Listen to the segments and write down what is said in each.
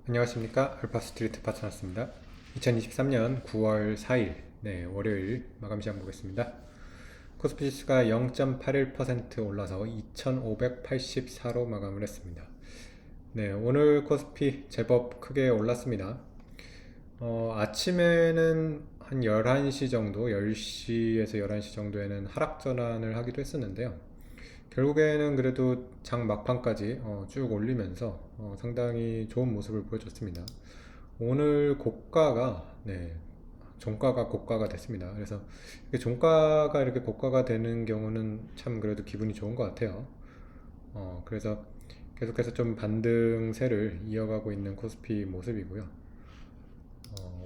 안녕하십니까. 알파스트리트 파트너스입니다. 2023년 9월 4일 월요일 마감 시장 보겠습니다. 코스피 지수가 0.81% 올라서 2584로 마감을 했습니다. 오늘 코스피 제법 크게 올랐습니다. 아침에는 한 11시 정도, 10시에서 11시 정도에는 하락 전환을 하기도 했었는데요. 결국에는 그래도 장 막판까지 쭉 올리면서 상당히 좋은 모습을 보여줬습니다. 오늘 고가가 종가가 고가가 됐습니다. 그래서 종가가 이렇게 고가가 되는 경우는 참 그래도 기분이 좋은 것 같아요. 그래서 계속해서 좀 반등세를 이어가고 있는 코스피 모습이고요.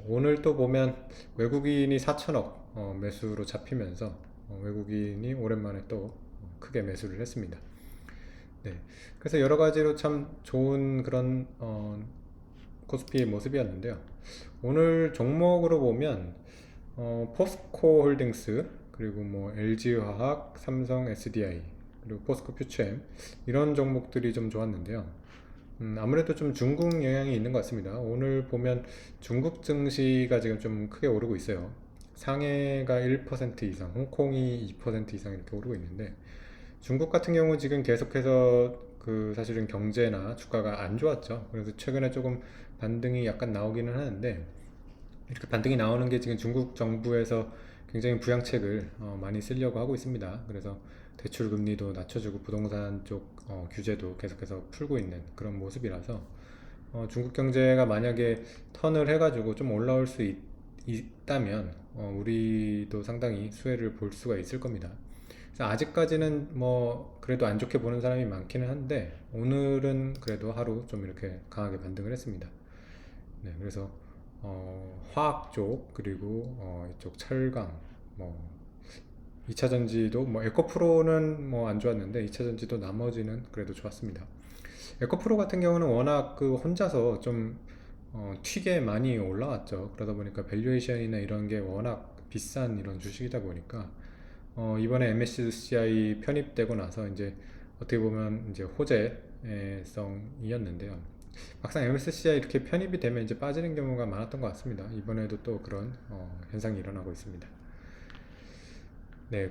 오늘 또 보면 외국인이 4천억 매수로 잡히면서 외국인이 오랜만에 또 크게 매수를 했습니다. 그래서 여러 가지로 참 좋은 그런 코스피의 모습이었는데요. 오늘 종목으로 보면 포스코 홀딩스, 그리고 뭐 LG화학, 삼성 SDI, 그리고 포스코 퓨처엠, 이런 종목들이 좀 좋았는데요. 아무래도 좀 중국 영향이 있는 것 같습니다. 오늘 보면 중국 증시가 지금 좀 크게 오르고 있어요. 상해가 1% 이상, 홍콩이 2% 이상 이렇게 오르고 있는데, 중국 같은 경우 지금 계속해서 그 사실은 경제나 주가가 안 좋았죠. 그래서 최근에 조금 반등이 약간 나오기는 하는데, 이렇게 반등이 나오는 게 지금 중국 정부에서 굉장히 부양책을 많이 쓰려고 하고 있습니다. 그래서 대출 금리도 낮춰주고 부동산 쪽 규제도 계속해서 풀고 있는 그런 모습이라서 중국 경제가 만약에 턴을 해가지고 좀 올라올 수 있다면 우리도 상당히 수혜를 볼 수가 있을 겁니다. 그래서 아직까지는 뭐 그래도 안 좋게 보는 사람이 많기는 한데, 오늘은 그래도 하루 좀 이렇게 강하게 반등을 했습니다. 그래서 화학 쪽, 그리고 이쪽 철강, 뭐 2차 전지도 뭐 에코프로는 뭐 안 좋았는데 2차 전지도 나머지는 그래도 좋았습니다. 에코프로 같은 경우는 워낙 그 혼자서 좀 튀게 많이 올라왔죠. 그러다 보니까 밸류에이션이나 이런 게 워낙 비싼 이런 주식이다 보니까 이번에 MSCI 편입되고 나서 이제 어떻게 보면 이제 호재성이었는데요. 막상 MSCI 이렇게 편입이 되면 이제 빠지는 경우가 많았던 것 같습니다. 이번에도 또 그런 현상이 일어나고 있습니다.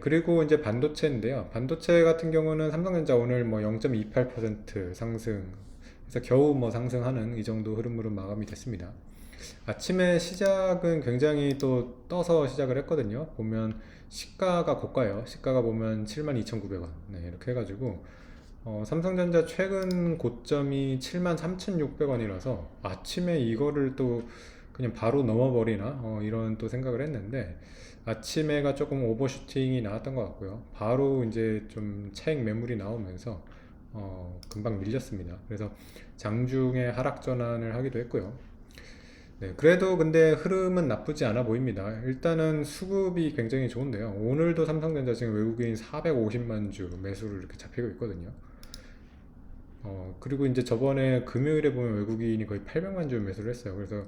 그리고 이제 반도체인데요. 반도체 같은 경우는 삼성전자 오늘 뭐 0.28% 상승, 그래서 겨우 뭐 상승하는 이 정도 흐름으로 마감이 됐습니다. 아침에 시작은 굉장히 또 떠서 시작을 했거든요. 보면 시가가 고가예요. 시가가 보면 72,900원. 이렇게 해가지고 삼성전자 최근 고점이 73,600원이라서 아침에 이거를 또 그냥 바로 넘어버리나 이런 또 생각을 했는데, 아침에가 조금 오버슈팅이 나왔던 것 같고요. 바로 이제 좀 차익 매물이 나오면서 금방 밀렸습니다. 그래서 장중에 하락 전환을 하기도 했고요. 그래도 근데 흐름은 나쁘지 않아 보입니다. 일단은 수급이 굉장히 좋은데요. 오늘도 삼성전자 지금 외국인 450만 주 매수를 이렇게 잡히고 있거든요. 그리고 이제 저번에 금요일에 보면 외국인이 거의 800만 주 매수를 했어요. 그래서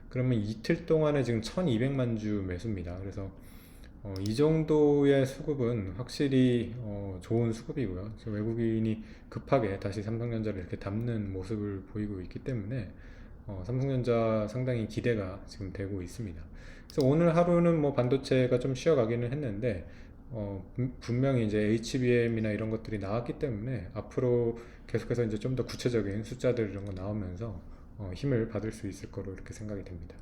그러면 이틀 동안에 지금 1200만 주 매수입니다. 그래서 이 정도의 수급은 확실히 좋은 수급이고요. 그래서 외국인이 급하게 다시 삼성전자를 이렇게 담는 모습을 보이고 있기 때문에 삼성전자 상당히 기대가 지금 되고 있습니다. 그래서 오늘 하루는 뭐 반도체가 좀 쉬어가기는 했는데 분명히 이제 HBM이나 이런 것들이 나왔기 때문에 앞으로 계속해서 이제 좀 더 구체적인 숫자들 이런 거 나오면서 힘을 받을 수 있을 거로 이렇게 생각이 됩니다.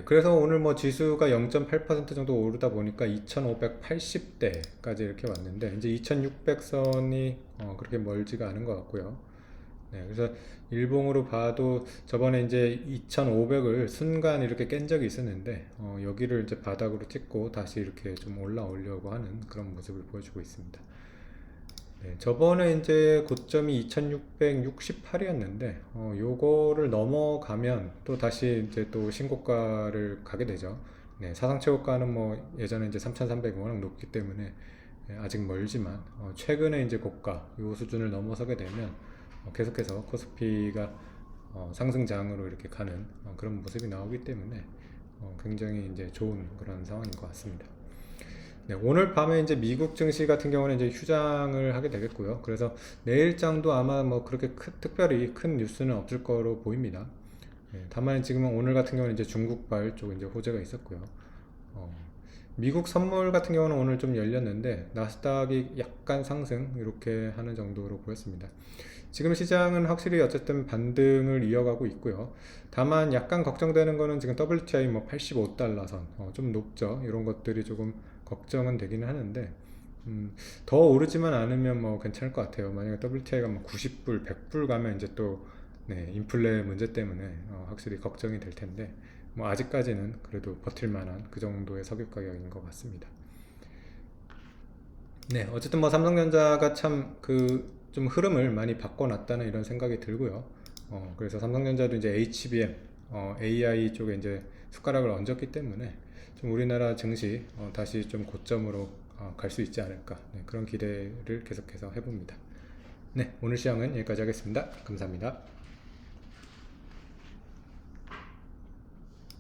그래서 오늘 뭐 지수가 0.8% 정도 오르다 보니까 2580대까지 이렇게 왔는데, 이제 2600선이 그렇게 멀지가 않은 것 같고요. 그래서 일봉으로 봐도 저번에 이제 2500을 순간 이렇게 깬 적이 있었는데 여기를 이제 바닥으로 찍고 다시 이렇게 좀 올라오려고 하는 그런 모습을 보여주고 있습니다. 저번에 이제 고점이 2668이었는데 요거를 넘어가면 또 다시 이제 또 신고가를 가게 되죠. 사상 최고가는 뭐 예전에 이제 3300이 워낙 높기 때문에 아직 멀지만 최근에 이제 고가 요 수준을 넘어서게 되면 계속해서 코스피가 상승장으로 이렇게 가는 그런 모습이 나오기 때문에 굉장히 이제 좋은 그런 상황인 것 같습니다. 네, 오늘 밤에 이제 미국 증시 같은 경우는 이제 휴장을 하게 되겠고요. 그래서 내일장도 아마 뭐 그렇게 특별히 큰 뉴스는 없을 거로 보입니다. 다만 지금은 오늘 같은 경우는 이제 중국발 쪽 이제 호재가 있었고요. 어, 미국 선물 같은 경우는 오늘 좀 열렸는데 나스닥이 약간 상승 이렇게 하는 정도로 보였습니다. 지금 시장은 확실히 어쨌든 반등을 이어가고 있고요. 다만 약간 걱정되는 거는 지금 WTI 뭐 85달러 선, 좀 높죠. 이런 것들이 조금 걱정은 되기는 하는데, 더 오르지만 않으면 뭐 괜찮을 것 같아요. 만약에 WTI가 뭐 90불, 100불 가면 이제 또 네, 인플레 문제 때문에 확실히 걱정이 될 텐데, 뭐 아직까지는 그래도 버틸 만한 그 정도의 석유 가격인 것 같습니다. 네, 어쨌든 뭐 삼성전자가 참 그 좀 흐름을 많이 바꿔놨다는 이런 생각이 들고요. 그래서 삼성전자도 이제 HBM, AI 쪽에 이제 숟가락을 얹었기 때문에 좀 우리나라 증시 다시 좀 고점으로 갈 수 있지 않을까, 네, 그런 기대를 계속해서 해봅니다. 네, 오늘 시황은 여기까지 하겠습니다. 감사합니다.